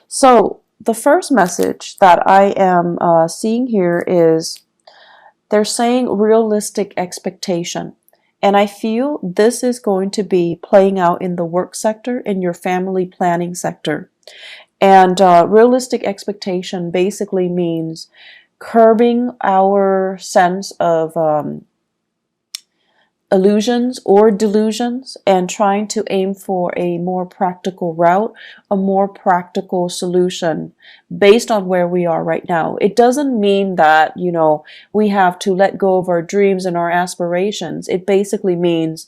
So the first message that I am seeing here is they're saying realistic expectation. And I feel this is going to be playing out in the work sector, in your family planning sector. And realistic expectation basically means curbing our sense of illusions or delusions and trying to aim for a more practical route, a more practical solution based on where we are right now. It doesn't mean that, we have to let go of our dreams and our aspirations. It basically means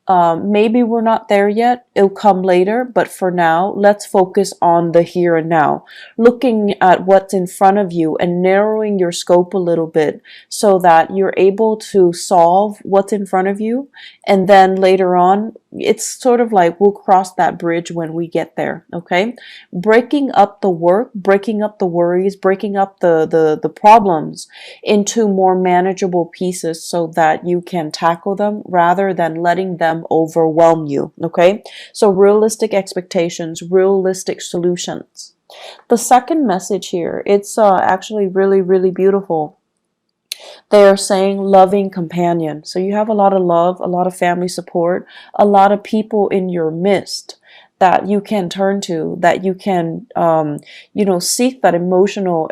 maybe we're not there yet. It'll come later, but for now, let's focus on the here and now, looking at what's in front of you and narrowing your scope a little bit so that you're able to solve what's in front of you. And then later on, it's sort of like we'll cross that bridge when we get there. Okay. Breaking up the work, breaking up the worries, breaking up the problems into more manageable pieces so that you can tackle them rather than letting them overwhelm you. Okay. So realistic expectations, realistic solutions. The second message here, it's actually really, really beautiful. They are saying loving companion. So you have a lot of love, a lot of family support, a lot of people in your midst that you can turn to, that you can, seek that emotional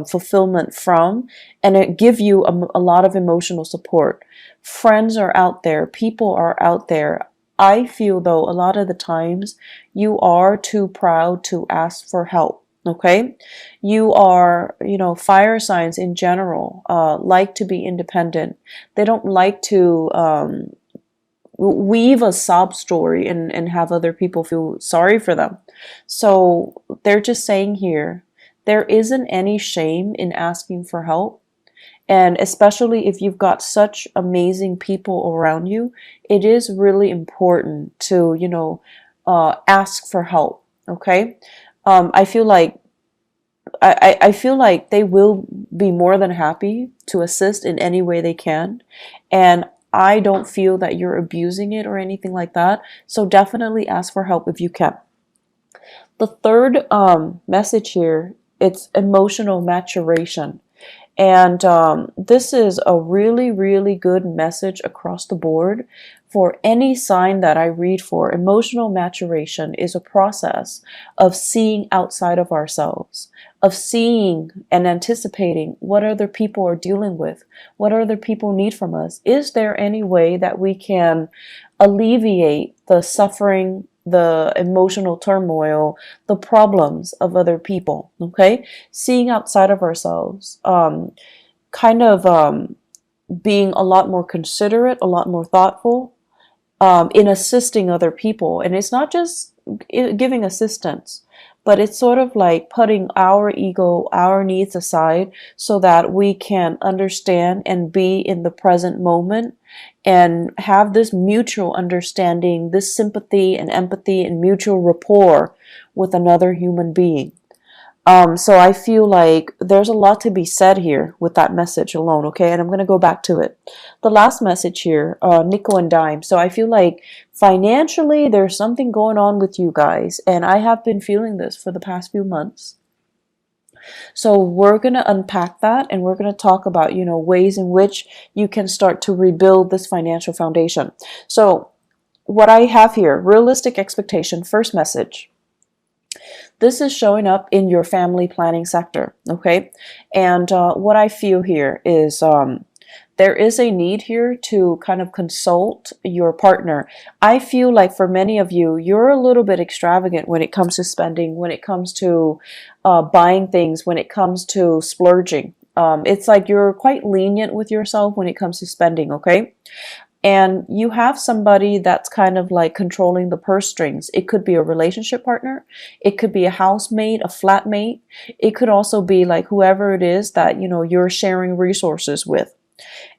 fulfillment from, and it give you a lot of emotional support. Friends are out there, people are out there. I feel though a lot of the times you are too proud to ask for help. Okay, you are, fire signs in general like to be independent. They don't like to weave a sob story and have other people feel sorry for them. So they're just saying here, there isn't any shame in asking for help. And especially if you've got such amazing people around you, it is really important to, ask for help. Okay. I feel like I feel like they will be more than happy to assist in any way they can. And I don't feel that you're abusing it or anything like that. So definitely ask for help if you can. The third message here, it's emotional maturation. And this is a really, really good message across the board for any sign that I read for. Emotional maturation is a process of seeing outside of ourselves, of seeing and anticipating what other people are dealing with, what other people need from us. Is there any way that we can alleviate the suffering, the emotional turmoil, the problems of other people? Okay, seeing outside of ourselves, being a lot more considerate, a lot more thoughtful in assisting other people. And it's not just giving assistance, but it's sort of like putting our ego, our needs aside so that we can understand and be in the present moment and have this mutual understanding, this sympathy and empathy and mutual rapport with another human being. So I feel like there's a lot to be said here with that message alone, okay? And I'm going to go back to it. The last message here, nickel and dime. So I feel like financially there's something going on with you guys, and I have been feeling this for the past few months. So we're going to unpack that, and we're going to talk about, ways in which you can start to rebuild this financial foundation. So what I have here, realistic expectation, first message. This is showing up in your family planning sector, okay? And what I feel here is there is a need here to kind of consult your partner. I feel like for many of you, you're a little bit extravagant when it comes to spending, when it comes to buying things, when it comes to splurging. It's like you're quite lenient with yourself when it comes to spending, okay? And you have somebody that's kind of like controlling the purse strings. It could be a relationship partner. It could be a housemate, a flatmate. It could also be like whoever it is that, you're sharing resources with.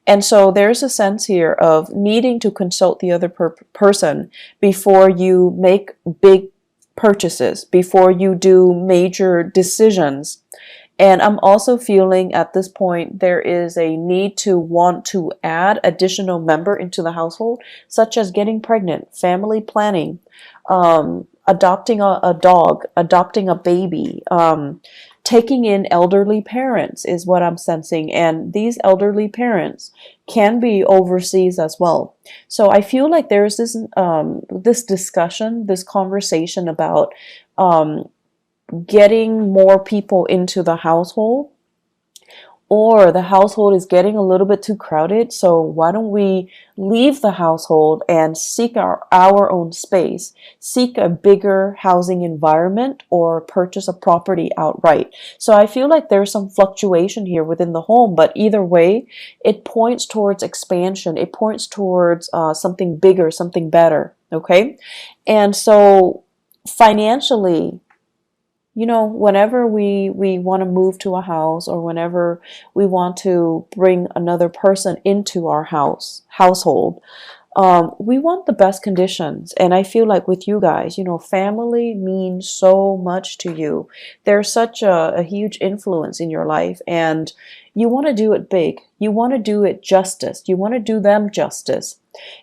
And so there's a sense here of needing to consult the other person before you make big purchases, before you do major decisions. And I'm also feeling at this point there is a need to want to add additional member into the household, such as getting pregnant, family planning. adopting a dog, adopting a baby, taking in elderly parents is what I'm sensing. And these elderly parents can be overseas as well. So I feel like there's this discussion, this conversation about um, getting more people into the household, or the household is getting a little bit too crowded. So why don't we leave the household and seek our own space, seek a bigger housing environment, or purchase a property outright? So I feel like there's some fluctuation here within the home, but either way, it points towards expansion. It points towards something bigger, something better. Okay. And so financially, whenever we want to move to a house, or whenever we want to bring another person into our household, we want the best conditions. And I feel like with you guys, family means so much to you. They're such a huge influence in your life, and you want to do it big. You want to do it justice. You want to do them justice.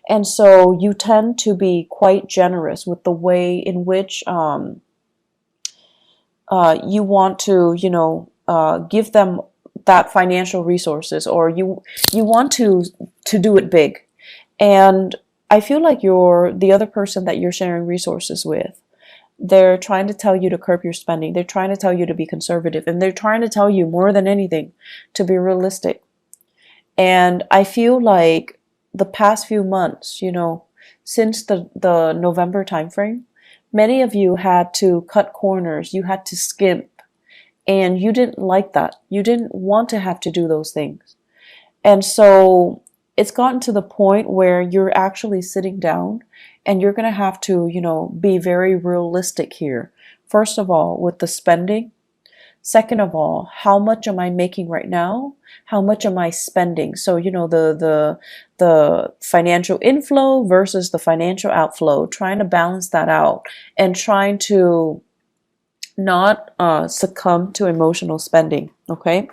And so you tend to be quite generous with the way in which you want to, give them that financial resources, or you want to do it big. And I feel like the other person that you're sharing resources with, they're trying to tell you to curb your spending. They're trying to tell you to be conservative, and they're trying to tell you more than anything to be realistic. And I feel like the past few months, since the November timeframe, many of you had to cut corners, you had to skimp, and you didn't like that. You didn't want to have to do those things. And so it's gotten to the point where you're actually sitting down and you're going to have to, be very realistic here. First of all, with the spending. Second of all, how much am I making right now? How much am I spending? So, the financial inflow versus the financial outflow, trying to balance that out and trying to not succumb to emotional spending. Okay.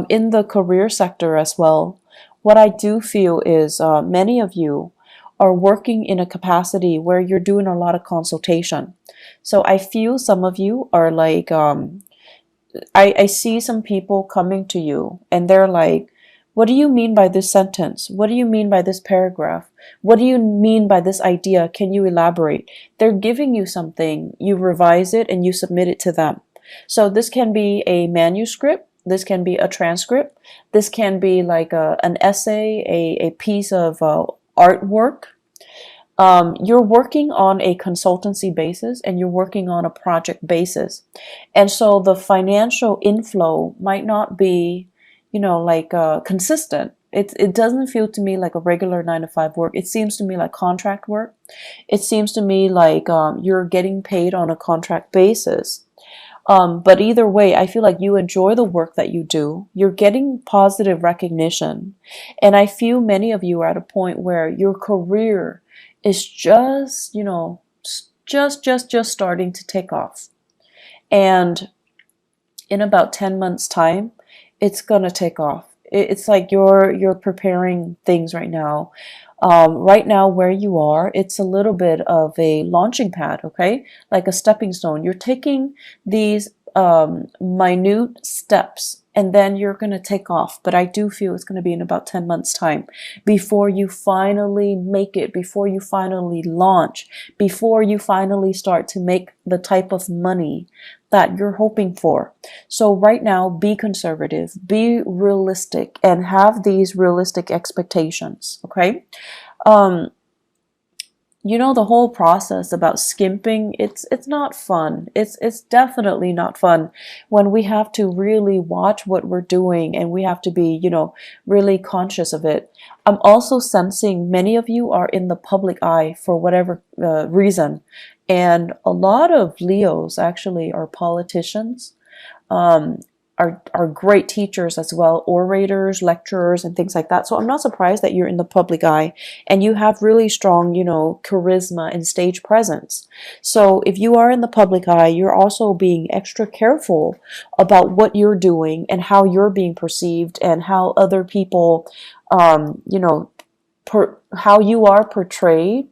In the career sector as well, what I do feel is many of you are working in a capacity where you're doing a lot of consultation. So I feel some of you are like, I see some people coming to you and they're like, what do you mean by this sentence? What do you mean by this paragraph? What do you mean by this idea? Can you elaborate? They're giving you something, you revise it, and you submit it to them. So this can be a manuscript, this can be a transcript, this can be like an essay, a piece of artwork. You're working on a consultancy basis and you're working on a project basis. And so the financial inflow might not be, consistent. It doesn't feel to me like a regular 9 to 5 work. It seems to me like contract work. It seems to me like you're getting paid on a contract basis. But either way, I feel like you enjoy the work that you do. You're getting positive recognition. And I feel many of you are at a point where your career is just, just starting to take off. And in about 10 months time, it's going to take off. It's like you're preparing things right now. Right now where you are, it's a little bit of a launching pad, okay? Like a stepping stone. You're taking these minute steps and then you're going to take off. But I do feel it's going to be in about 10 months time before you finally make it, before you finally launch, before you finally start to make the type of money that you're hoping for. So right now, be conservative, be realistic, and have these realistic expectations, okay? The whole process about skimping, it's not fun. It's definitely not fun when we have to really watch what we're doing and we have to be, really conscious of it. I'm also sensing many of you are in the public eye for whatever reason. And a lot of Leos actually are politicians, are great teachers as well, orators, lecturers, and things like that. So I'm not surprised that you're in the public eye and you have really strong, charisma and stage presence. So if you are in the public eye, you're also being extra careful about what you're doing and how you're being perceived and how other people, how you are portrayed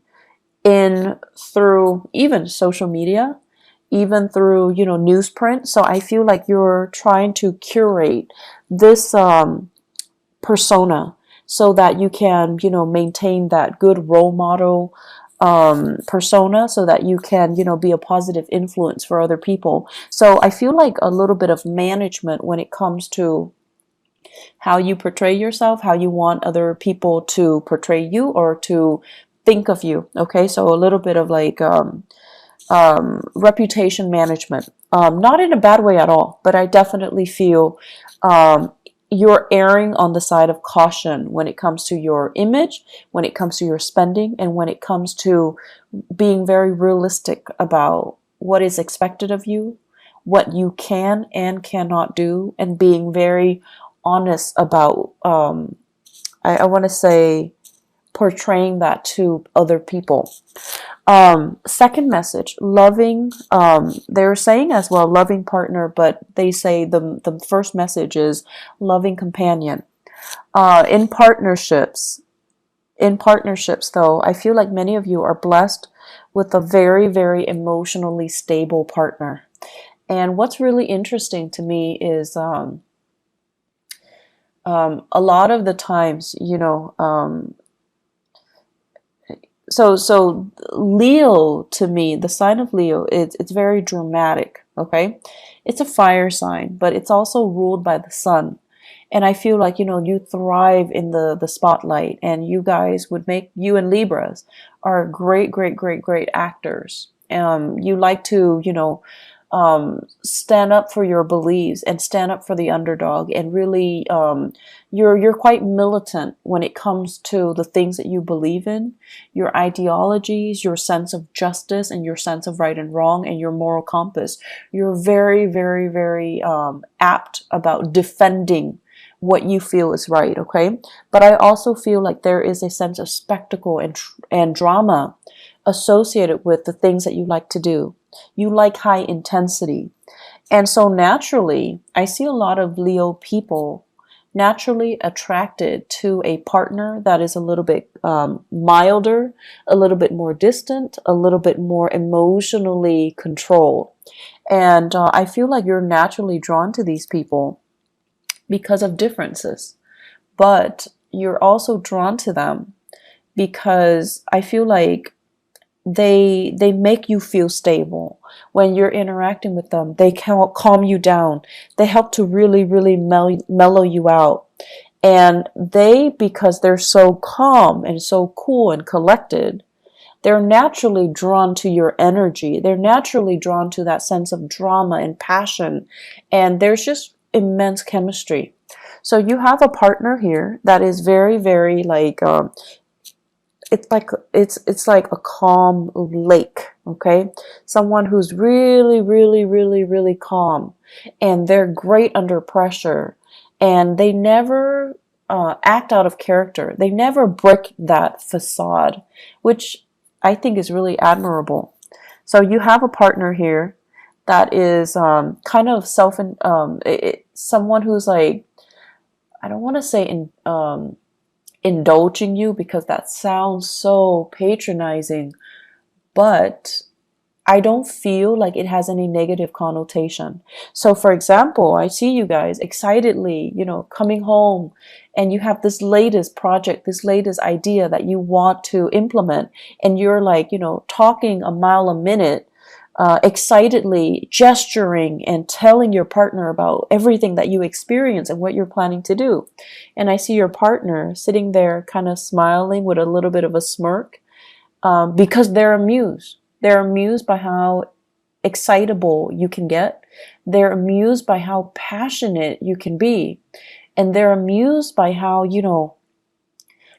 in through even social media, even through, newsprint. So I feel like you're trying to curate this persona so that you can, maintain that good role model persona, so that you can, be a positive influence for other people. So I feel like a little bit of management when it comes to how you portray yourself, how you want other people to portray you or to think of you. Okay, so a little bit of like reputation management. Not in a bad way at all, but I definitely feel um, you're erring on the side of caution when it comes to your image, when it comes to your spending, and when it comes to being very realistic about what is expected of you, what you can and cannot do, and being very honest about, I want to say, portraying that to other people. Second message, loving, they're saying as well, loving partner, but they say the first message is loving companion. In partnerships, though, I feel like many of you are blessed with a very, very emotionally stable partner. And what's really interesting to me is a lot of the times, so Leo, to me, the sign of Leo, it's very dramatic, okay? It's a fire sign, but it's also ruled by the sun. And I feel like, you thrive in the spotlight, and you guys would make, you and Libras are great, great, great, great actors. You like to, stand up for your beliefs and stand up for the underdog, and really, you're quite militant when it comes to the things that you believe in, your ideologies, your sense of justice, and your sense of right and wrong, and your moral compass. You're very, very, very apt about defending what you feel is right, okay? But I also feel like there is a sense of spectacle and drama associated with the things that you like to do. You like high intensity. And so naturally, I see a lot of Leo people naturally attracted to a partner that is a little bit milder, a little bit more distant, a little bit more emotionally controlled. And I feel like you're naturally drawn to these people because of differences. But you're also drawn to them because I feel like they make you feel stable when you're interacting with them. They can calm you down. They help to really, really mellow you out. And they, because they're so calm and so cool and collected, they're naturally drawn to your energy. They're naturally drawn to that sense of drama and passion. And there's just immense chemistry. So you have a partner here that is very, very like it's like a calm lake, okay? Someone who's really, really, really, really calm, and they're great under pressure, and they never act out of character. They never break that facade, which I think is really admirable. So you have a partner here that is kind of someone who's like, I don't want to say indulging you, because that sounds so patronizing, but I don't feel like it has any negative connotation. So for example, I see you guys excitedly, coming home, and you have this latest project, this latest idea that you want to implement, and you're like, talking a mile a minute, excitedly gesturing and telling your partner about everything that you experience and what you're planning to do. And I see your partner sitting there kind of smiling with a little bit of a smirk, because they're amused. They're amused by how excitable you can get. They're amused by how passionate you can be. And they're amused by how,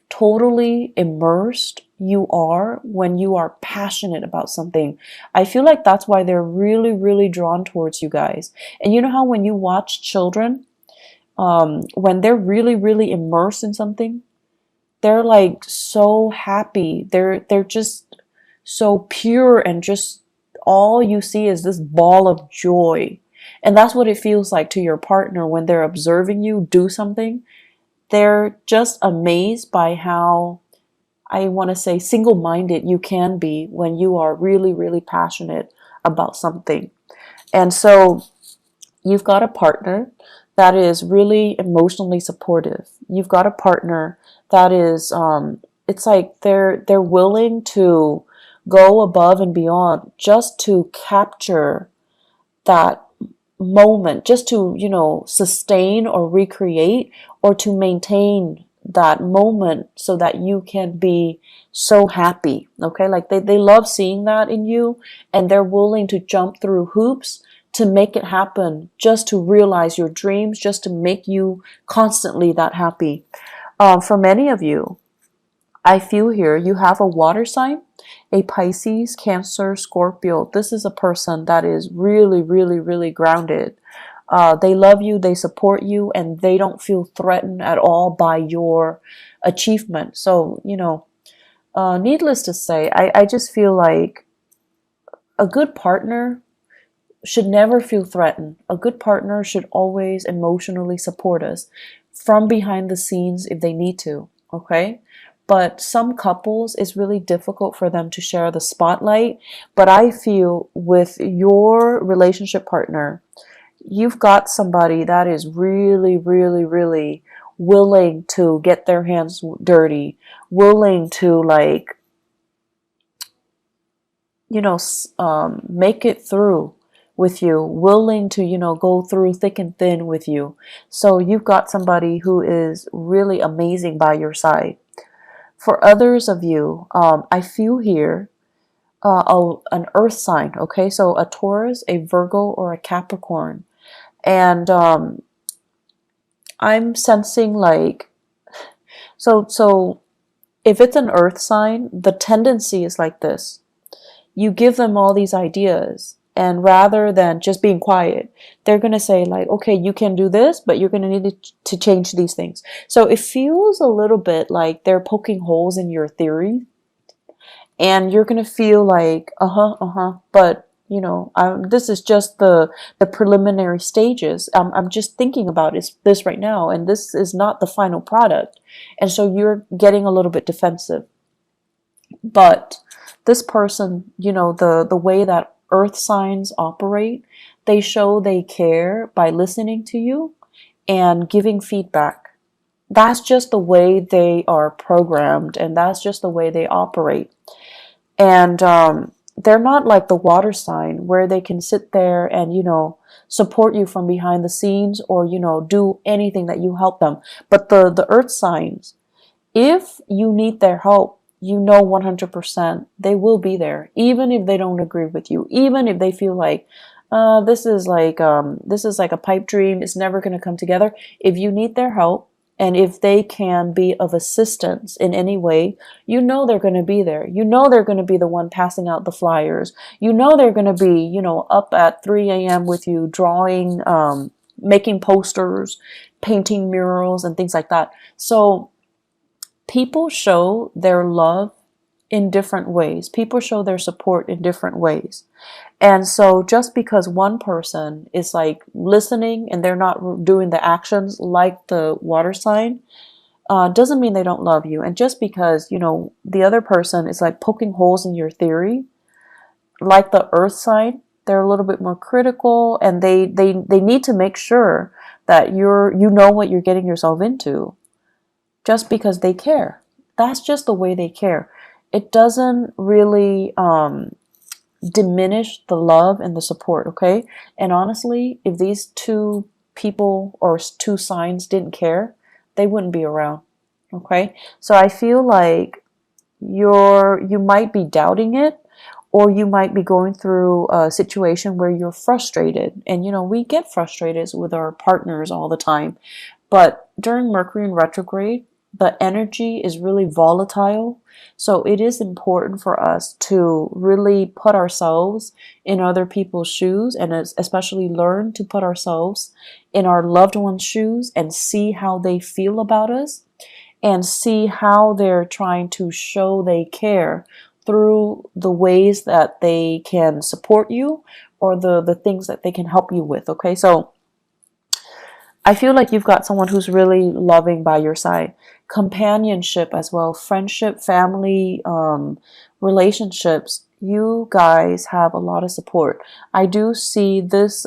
totally immersed you are when you are passionate about something. I feel like that's why they're really, really drawn towards you guys. And you know how when you watch children, when they're really, really immersed in something, they're like so happy. They're just so pure, and just all you see is this ball of joy. And that's what it feels like to your partner when they're observing you do something. They're just amazed by how I want to say single-minded you can be when you are really, really passionate about something. And so you've got a partner that is really emotionally supportive. You've got a partner that is, it's like they're willing to go above and beyond just to capture that moment, just to, sustain or recreate or to maintain that moment so that you can be so happy. Okay, like they love seeing that in you, and they're willing to jump through hoops to make it happen, just to realize your dreams, just to make you constantly that happy. For many of you, I feel here you have a water sign, a Pisces, Cancer, Scorpio. This is a person that is really, really, really grounded. They love you, they support you, and they don't feel threatened at all by your achievement. So, needless to say, I just feel like a good partner should never feel threatened. A good partner should always emotionally support us from behind the scenes if they need to, okay? But some couples, it's really difficult for them to share the spotlight. But I feel with your relationship partner, you've got somebody that is really, really, really willing to get their hands dirty, willing to make it through with you, willing to, go through thick and thin with you. So you've got somebody who is really amazing by your side. For others of you, I feel here an earth sign, okay? So a Taurus, a Virgo, or a Capricorn. And I'm sensing so if it's an earth sign, the tendency is like this. You give them all these ideas, and rather than just being quiet, they're going to say okay, you can do this, but you're going to need to change these things. So it feels a little bit like they're poking holes in your theory, and you're going to feel like, but this is just the preliminary stages. I'm just thinking about this right now, and this is not the final product. And so you're getting a little bit defensive. But this person, the way that earth signs operate, they show they care by listening to you and giving feedback. That's just the way they are programmed, and that's just the way they operate. And they're not like the water sign where they can sit there and, support you from behind the scenes or, do anything that you help them. But the earth signs, if you need their help, 100% they will be there, even if they don't agree with you, even if they feel like this is like a pipe dream, it's never going to come together. If you need their help, and if they can be of assistance in any way, they're going to be there. They're going to be the one passing out the flyers. They're going to be, up at 3 a.m. with you, drawing, making posters, painting murals, and things like that. So people show their love in different ways. People show their support in different ways. And so just because one person is listening and they're not doing the actions like the water sign, doesn't mean they don't love you. And just because, the other person is poking holes in your theory, like the earth sign, they're a little bit more critical, and they need to make sure that you know what you're getting yourself into. Just because they care. That's just the way they care. It doesn't really diminish the love and the support, okay? And honestly, if these two people or two signs didn't care, they wouldn't be around, okay? So I feel like you might be doubting it, or you might be going through a situation where you're frustrated. And we get frustrated with our partners all the time. But during Mercury in retrograde, the energy is really volatile. So it is important for us to really put ourselves in other people's shoes, and especially learn to put ourselves in our loved ones' shoes and see how they feel about us, and see how they're trying to show they care through the ways that they can support you, or the things that they can help you with, okay? So I feel like you've got someone who's really loving by your side. companionship as well, friendship, family, relationships. You guys have a lot of support. I do see this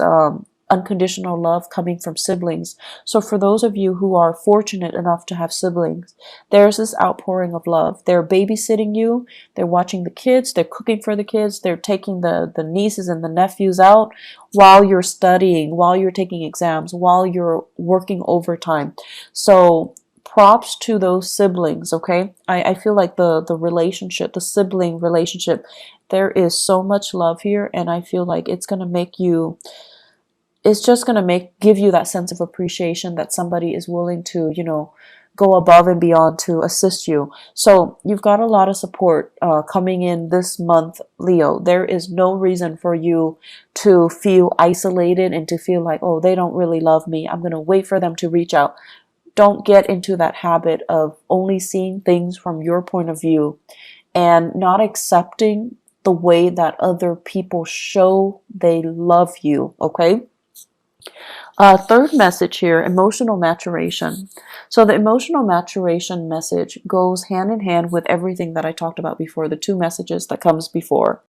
unconditional love coming from siblings. So for those of you who are fortunate enough to have siblings, there's this outpouring of love. They're babysitting you, they're watching the kids, they're cooking for the kids, they're taking the nieces and the nephews out while you're studying, while you're taking exams, while you're working overtime. So props to those siblings, okay? I feel like the relationship, the sibling relationship, there is so much love here, and I feel like it's gonna make you, it's just gonna give you that sense of appreciation that somebody is willing to, go above and beyond to assist you. So you've got a lot of support coming in this month, Leo. There is no reason for you to feel isolated and to feel like, oh, they don't really love me, I'm gonna wait for them to reach out. Don't get into that habit of only seeing things from your point of view and not accepting the way that other people show they love you, okay? Third message here, emotional maturation. So the emotional maturation message goes hand in hand with everything that I talked about before, the two messages that comes before.